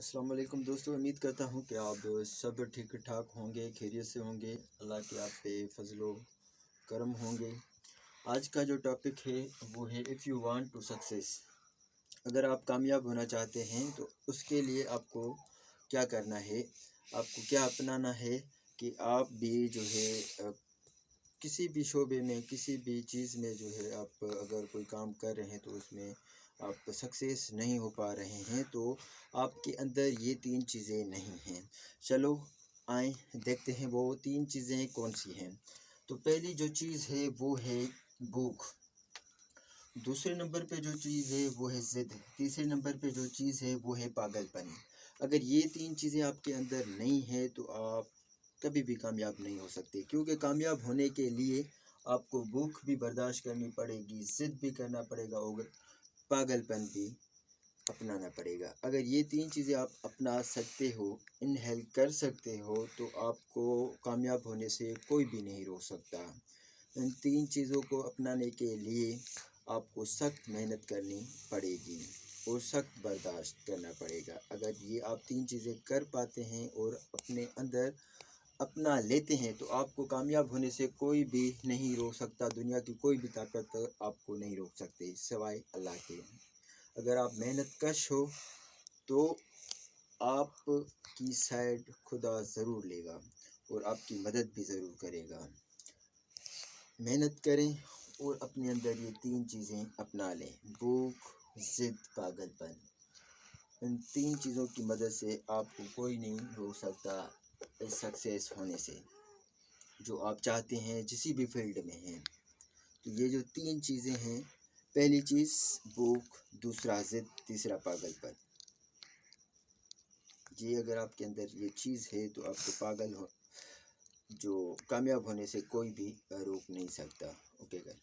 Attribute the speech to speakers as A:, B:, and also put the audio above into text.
A: السلام علیکم دوستو، امید کرتا ہوں کہ آپ سب ٹھیک ٹھاک ہوں گے، خیریت سے ہوں گے، اللہ کے آپ پہ فضل و کرم ہوں گے۔ آج کا جو ٹاپک ہے وہ ہے if you want to success. اگر آپ کامیاب ہونا چاہتے ہیں تو اس کے لیے آپ کو کیا کرنا ہے، آپ کو کیا اپنانا ہے کہ آپ بھی جو ہے کسی بھی شعبے میں، کسی بھی چیز میں جو ہے آپ اگر کوئی کام کر رہے ہیں تو اس میں آپ سکسیس نہیں ہو پا رہے ہیں تو آپ کے اندر یہ 3 چیزیں نہیں ہیں۔ چلو آئیں دیکھتے ہیں وہ 3 چیزیں کون سی ہیں۔ تو پہلی جو چیز ہے وہ ہے بھوک، دوسرے نمبر پہ جو چیز ہے وہ ہے ضد، تیسرے نمبر پہ جو چیز ہے وہ ہے پاگل پن۔ اگر یہ 3 چیزیں آپ کے اندر نہیں ہیں تو آپ کبھی بھی کامیاب نہیں ہو سکتے، کیونکہ کامیاب ہونے کے لیے آپ کو بھوک بھی برداشت کرنی پڑے گی، ضد بھی کرنا پڑے گا اور پاگل پن بھی اپنانا پڑے گا۔ اگر یہ 3 چیزیں آپ اپنا سکتے ہو، انہیل کر سکتے ہو، تو آپ کو کامیاب ہونے سے کوئی بھی نہیں روک سکتا۔ ان 3 چیزوں کو اپنانے کے لیے آپ کو سخت محنت کرنی پڑے گی اور سخت برداشت کرنا پڑے گا۔ اگر یہ آپ 3 چیزیں کر پاتے ہیں اور اپنے اندر اپنا لیتے ہیں تو آپ کو کامیاب ہونے سے کوئی بھی نہیں روک سکتا، دنیا کی کوئی بھی طاقت آپ کو نہیں روک سکتے سوائے اللہ کے۔ اگر آپ محنت کش ہو تو آپ کی سائڈ خدا ضرور لے گا اور آپ کی مدد بھی ضرور کرے گا۔ محنت کریں اور اپنے اندر یہ 3 چیزیں اپنا لیں، بھوک، ضد، پاگل پن۔ ان 3 چیزوں کی مدد سے آپ کو کوئی نہیں روک سکتا سکسیس ہونے سے، جو آپ چاہتے ہیں جسی بھی فیلڈ میں ہیں۔ تو یہ جو 3 چیزیں ہیں، پہلی چیز بھوک، دوسرا ضد، تیسرا پاگل پن۔ یہ اگر آپ کے اندر یہ چیز ہے تو آپ کو جو کامیاب ہونے سے کوئی بھی روک نہیں سکتا۔ Okay guys.